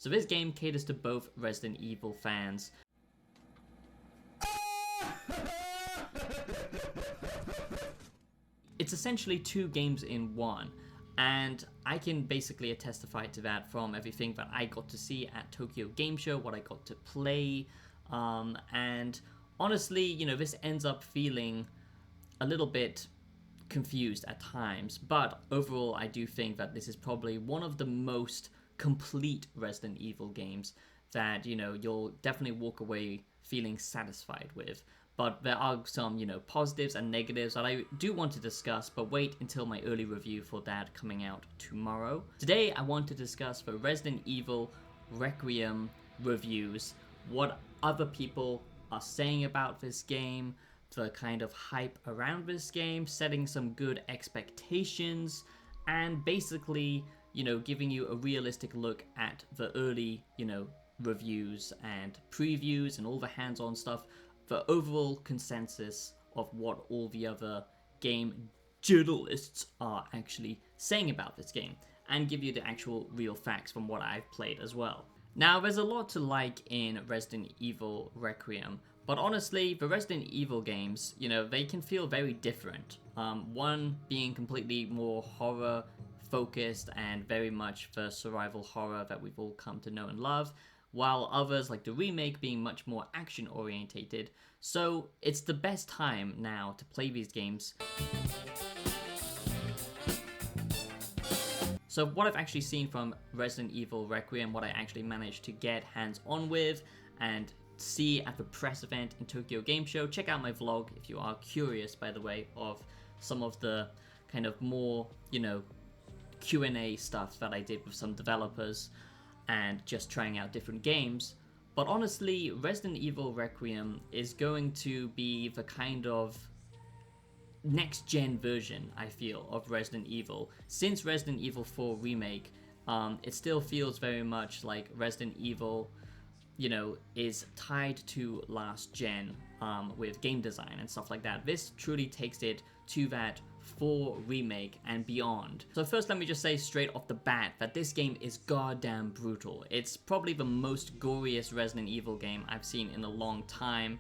So this game caters to both Resident Evil fans. It's essentially 2 games in one, and I can basically testify to that from everything that I got to see at Tokyo Game Show, what I got to play, and honestly, you know, this ends up feeling a little bit confused at times, but overall I do think that this is probably one of the most complete Resident Evil games that, you know, you'll definitely walk away feeling satisfied with. But there are some, you know, positives and negatives that I do want to discuss, but wait until my early review for that coming out tomorrow. Today I want to discuss the Resident Evil Requiem reviews, what other people are saying about this game, the kind of hype around this game, setting some good expectations, and basically, you know, giving you a realistic look at the early, you know, reviews and previews and all the hands-on stuff, the overall consensus of what all the other game journalists are actually saying about this game, and give you the actual real facts from what I've played as well. Now, there's a lot to like in Resident Evil Requiem, but honestly, the Resident Evil games, you know, they can feel very different. One being completely more horror focused and very much the survival horror that we've all come to know and love, while others, like the remake, being much more action orientated. So it's the best time now to play these games. So what I've actually seen from Resident Evil Requiem, what I actually managed to get hands-on with and see at the press event in Tokyo Game Show. Check out my vlog if you are curious, by the way, of some of the kind of more, you know, Q&A stuff that I did with some developers and just trying out different games. But honestly, Resident Evil Requiem is going to be the kind of next-gen version, I feel, of Resident Evil. Since Resident Evil 4 Remake, it still feels very much like Resident Evil, you know, is tied to last gen with game design and stuff like that. This truly takes it to that 4 Remake and beyond. So first, let me just say straight off the bat that this game is goddamn brutal. It's probably the most goriest Resident Evil game I've seen in a long time,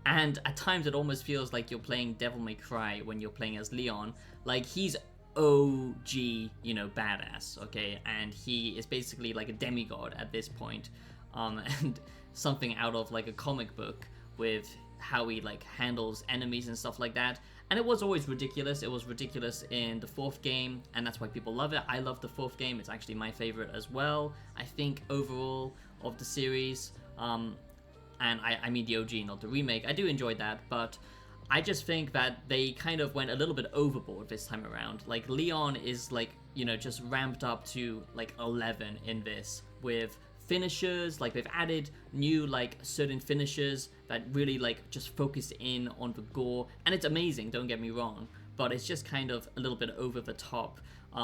and at times it almost feels like you're playing Devil May Cry when you're playing as Leon. Like, he's OG, you know, badass, okay? And he is basically like a demigod at this point. And something out of like a comic book with how he like handles enemies and stuff like that. And it was always ridiculous. It was ridiculous in the 4th game, and that's why people love it. I love the 4th game. It's actually my favorite as well, I think, overall of the series. And I mean the OG, not the remake. I do enjoy that, but I just think that they kind of went a little bit overboard this time around. Like, Leon is like, you know, just ramped up to like 11 in this with finishers. Like, they've added new like certain finishers that really like just focus in on the gore, and it's amazing, don't get me wrong, but it's just kind of a little bit over the top,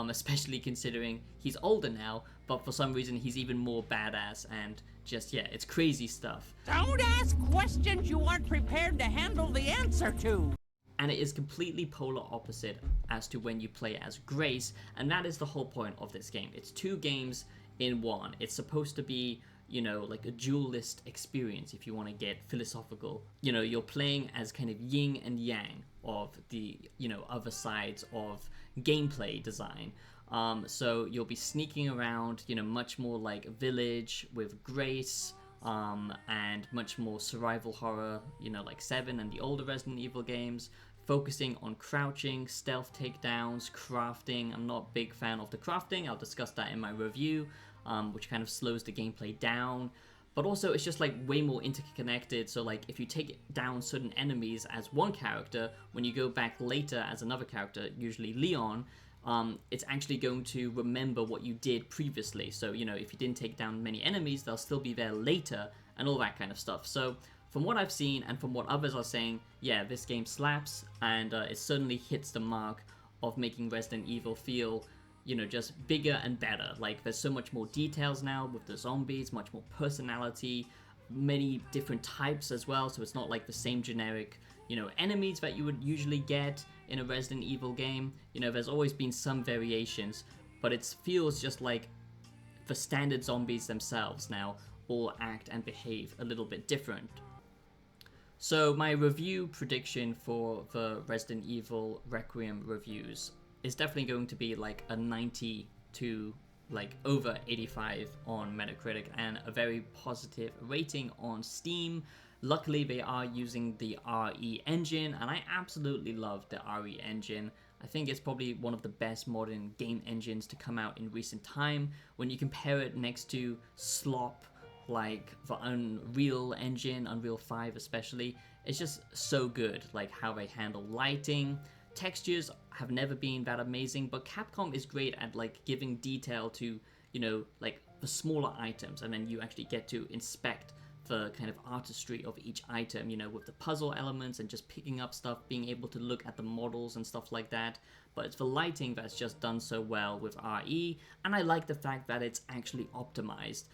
especially considering he's older now, but for some reason he's even more badass, and just, yeah, it's crazy stuff. Don't ask questions you aren't prepared to handle the answer to. And it is completely polar opposite as to when you play as Grace, and that is the whole point of this game. It's 2 games in one. It's supposed to be, you know, like a dualist experience, if you want to get philosophical. You know, you're playing as kind of yin and yang of the, you know, other sides of gameplay design. So you'll be sneaking around, you know, much more like Village with Grace, and much more survival horror, you know, like 7 and the older Resident Evil games, focusing on crouching, stealth takedowns, crafting. I'm not a big fan of the crafting. I'll discuss that in my review, which kind of slows the gameplay down. But also, it's just like way more interconnected. So like, if you take down certain enemies as one character, when you go back later as another character, usually Leon, it's actually going to remember what you did previously. So, you know, if you didn't take down many enemies, they'll still be there later, and all that kind of stuff. So from what I've seen and from what others are saying, yeah, this game slaps, and it certainly hits the mark of making Resident Evil feel, you know, just bigger and better. Like, there's so much more details now with the zombies, much more personality, many different types as well, so it's not like the same generic, you know, enemies that you would usually get in a Resident Evil game. You know, there's always been some variations, but it feels just like the standard zombies themselves now all act and behave a little bit different. So my review prediction for the Resident Evil Requiem reviews is definitely going to be like a 90 to like over 85 on Metacritic and a very positive rating on Steam. Luckily, they are using the RE engine, and I absolutely love the RE engine. I think it's probably one of the best modern game engines to come out in recent time. When you compare it next to slop like the Unreal engine, Unreal 5 especially, it's just so good. Like how they handle lighting, textures have never been that amazing, but Capcom is great at like giving detail to, you know, like the smaller items, and then you actually get to inspect the kind of artistry of each item, you know, with the puzzle elements and just picking up stuff, being able to look at the models and stuff like that. But it's the lighting that's just done so well with RE, and I like the fact that it's actually optimized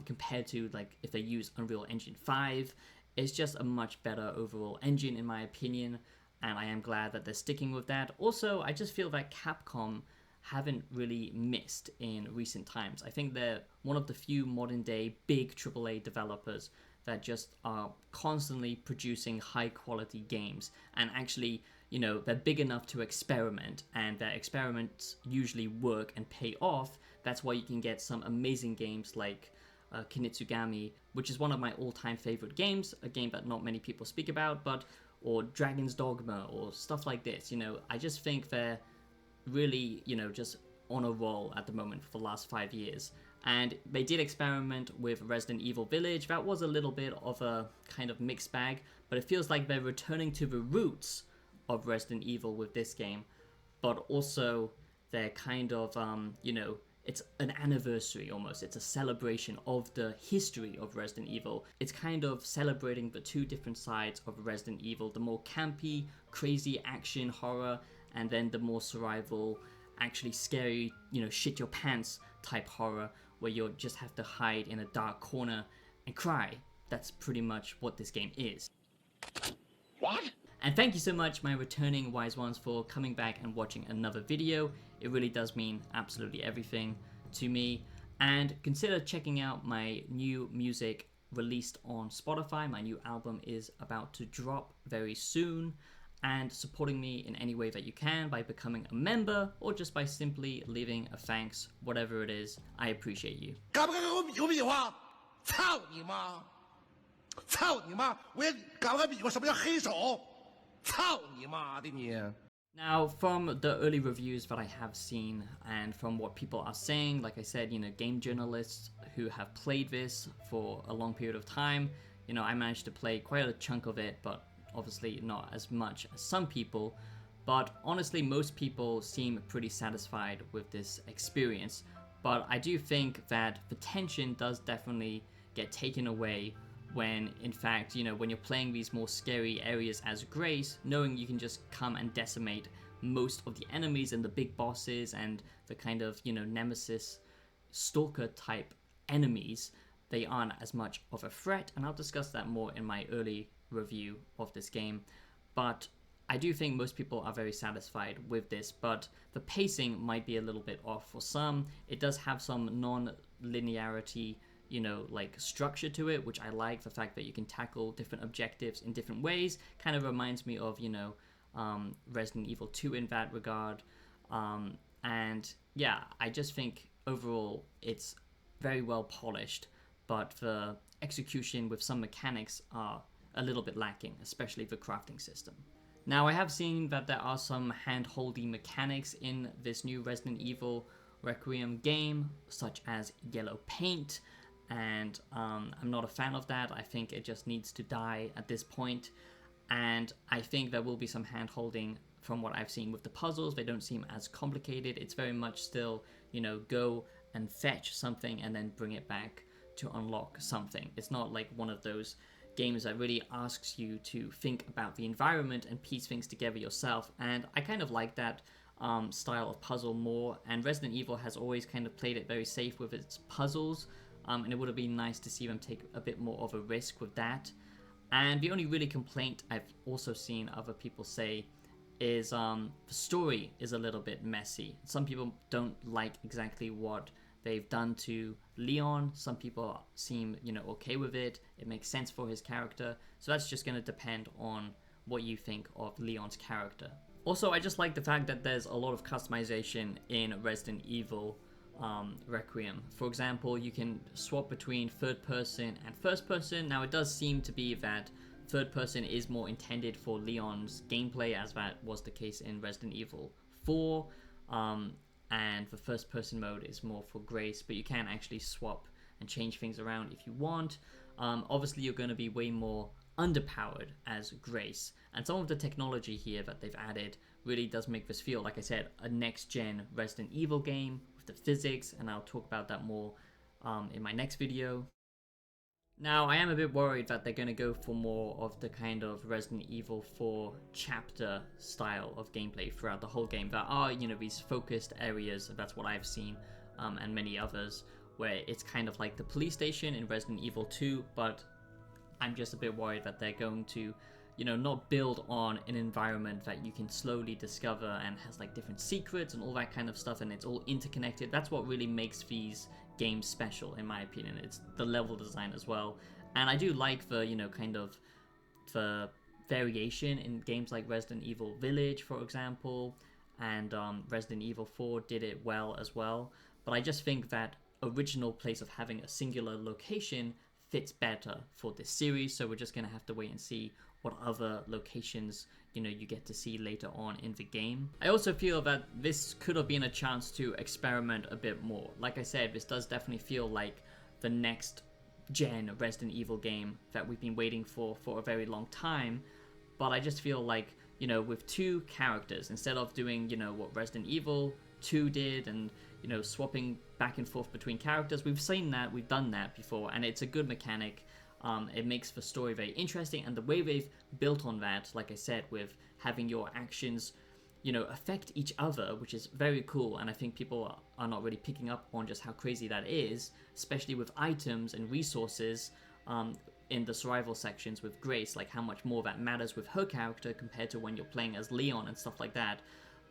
compared to like if they use Unreal Engine 5. It's just a much better overall engine in my opinion, and I am glad that they're sticking with that. Also, I just feel that Capcom haven't really missed in recent times. I think they're one of the few modern day big AAA developers that just are constantly producing high quality games, and actually, you know, they're big enough to experiment, and their experiments usually work and pay off. That's why you can get some amazing games like Kinitsugami, which is one of my all-time favorite games, a game that not many people speak about, but or Dragon's Dogma or stuff like this. You know, I just think they're really, you know, just on a roll at the moment for the last 5 years. And they did experiment with Resident Evil Village. That was a little bit of a kind of mixed bag, but it feels like they're returning to the roots of Resident Evil with this game, but also they're kind of, you know, it's an anniversary almost. It's a celebration of the history of Resident Evil. It's kind of celebrating the two different sides of Resident Evil, the more campy, crazy action horror, and then the more survival, actually scary, you know, shit your pants type horror where you just have to hide in a dark corner and cry. That's pretty much what this game is. What? And thank you so much, my returning wise ones, for coming back and watching another video. It really does mean absolutely everything to me. And consider checking out my new music released on Spotify. My new album is about to drop very soon. And supporting me in any way that you can by becoming a member or just by simply leaving a thanks, whatever it is, I appreciate you. Now, from the early reviews that I have seen and from what people are saying, like I said, you know, game journalists who have played this for a long period of time, you know, I managed to play quite a chunk of it, but obviously not as much as some people. But honestly, most people seem pretty satisfied with this experience. But I do think that the tension does definitely get taken away when, in fact, you know, when you're playing these more scary areas as Grace, knowing you can just come and decimate most of the enemies and the big bosses and the kind of, you know, nemesis stalker type enemies, they aren't as much of a threat, and I'll discuss that more in my early review of this game. But I do think most people are very satisfied with this, but the pacing might be a little bit off for some. It does have some non-linearity, you know, like structure to it, which I like. The fact that you can tackle different objectives in different ways kind of reminds me of, you know, Resident Evil 2 in that regard. And yeah, I just think overall it's very well polished, but the execution with some mechanics are a little bit lacking, especially the crafting system. Now, I have seen that there are some hand-holding mechanics in this new Resident Evil Requiem game, such as yellow paint, and I'm not a fan of that. I think it just needs to die at this point, and I think there will be some hand-holding from what I've seen with the puzzles. They don't seem as complicated. It's very much still, you know, go and fetch something and then bring it back to unlock something. It's not like one of those games that really asks you to think about the environment and piece things together yourself, and I kind of like that style of puzzle more, and Resident Evil has always kind of played it very safe with its puzzles, and it would have been nice to see them take a bit more of a risk with that. And the only really complaint I've also seen other people say is the story is a little bit messy. Some people don't like exactly what they've done to Leon. Some people seem, okay with it. It makes sense for his character. So that's just going to depend on what you think of Leon's character. Also, I just like the fact that there's a lot of customization in Resident Evil Requiem. For example, you can swap between third person and first person. Now, it does seem to be that third person is more intended for Leon's gameplay, as that was the case in Resident Evil 4. And the first person mode is more for Grace, but you can actually swap and change things around if you want. Obviously, you're going to be way more underpowered as Grace, and some of the technology here that they've added really does make this feel, like I said, a next-gen Resident Evil game with the physics, and I'll talk about that more in my next video. Now, I am a bit worried that they're going to go for more of the kind of Resident Evil 4 chapter style of gameplay throughout the whole game. There are, these focused areas, that's what I've seen, and many others, where it's kind of like the police station in Resident Evil 2, but I'm just a bit worried that they're going to, not build on an environment that you can slowly discover and has like different secrets and all that kind of stuff, and it's all interconnected. That's what really makes these games special, in my opinion. It's the level design as well, and I do like the, kind of the variation in games like Resident Evil Village, for example, and Resident Evil 4 did it well as well. But I just think that original place of having a singular location fits better for this series, so we're just gonna have to wait and see what other locations you get to see later on in the game. I also feel that this could have been a chance to experiment a bit more. Like I said, this does definitely feel like the next gen Resident Evil game that we've been waiting for a very long time, but I just feel like, with two characters, instead of doing, what Resident Evil 2 did and swapping back and forth between characters, we've seen that, we've done that before, and it's a good mechanic. It makes the story very interesting, and the way they've built on that, like I said, with having your actions, affect each other, which is very cool, and I think people are not really picking up on just how crazy that is, especially with items and resources in the survival sections with Grace, like how much more that matters with her character compared to when you're playing as Leon and stuff like that.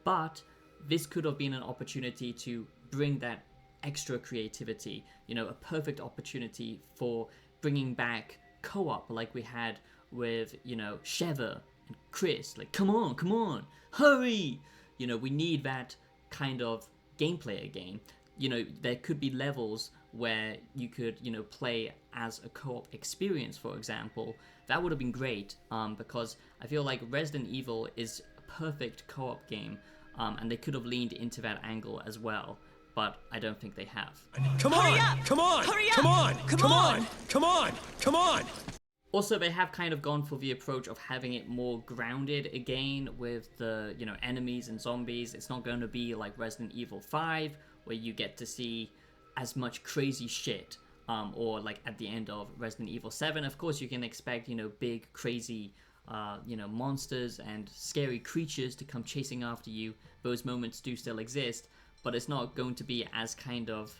But this could have been an opportunity to bring that extra creativity, a perfect opportunity for bringing back co-op like we had with, Sheva and Chris. Like, come on, hurry! We need that kind of gameplay again. There could be levels where you could, play as a co-op experience, for example. That would have been great, because I feel like Resident Evil is a perfect co-op game, and they could have leaned into that angle as well, but I don't think they have. Come on! Come on! Hurry up! Come on! Come Come on! on! Come on! Come on! Also, they have kind of gone for the approach of having it more grounded again with the, enemies and zombies. It's not going to be like Resident Evil 5, where you get to see as much crazy shit, or like at the end of Resident Evil 7. Of course, you can expect, big, crazy, monsters and scary creatures to come chasing after you. Those moments do still exist, but it's not going to be as kind of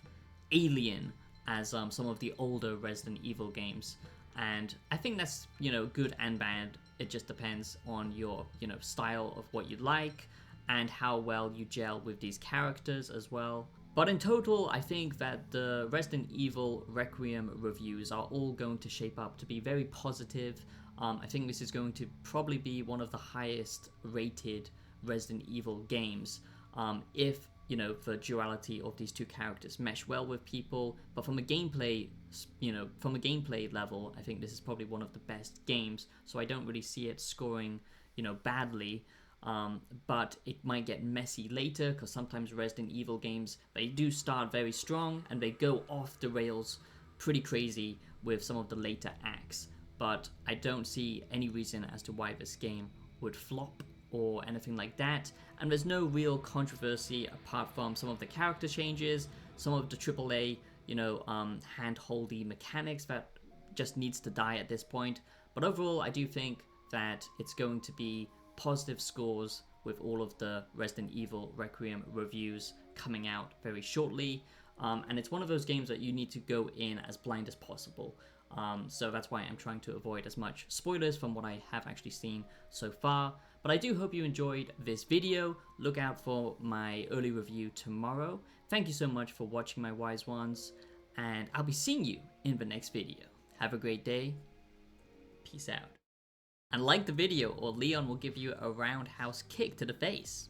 alien as some of the older Resident Evil games. And I think that's, good and bad. It just depends on your, style of what you like and how well you gel with these characters as well. But in total, I think that the Resident Evil Requiem reviews are all going to shape up to be very positive. I think this is going to probably be one of the highest rated Resident Evil games, if the duality of these two characters mesh well with people. But from a gameplay, level, I think this is probably one of the best games. So I don't really see it scoring, badly. But it might get messy later, because sometimes Resident Evil games, they do start very strong and they go off the rails pretty crazy with some of the later acts. But I don't see any reason as to why this game would flop or anything like that, and there's no real controversy apart from some of the character changes, some of the AAA, hand-holdy mechanics that just needs to die at this point. But overall, I do think that it's going to be positive scores with all of the Resident Evil Requiem reviews coming out very shortly, and it's one of those games that you need to go in as blind as possible. So that's why I'm trying to avoid as much spoilers from what I have actually seen so far. But I do hope you enjoyed this video. Look out for my early review tomorrow. Thank you so much for watching, my wise ones, and I'll be seeing you in the next video. Have a great day. Peace out. And like the video or Leon will give you a roundhouse kick to the face.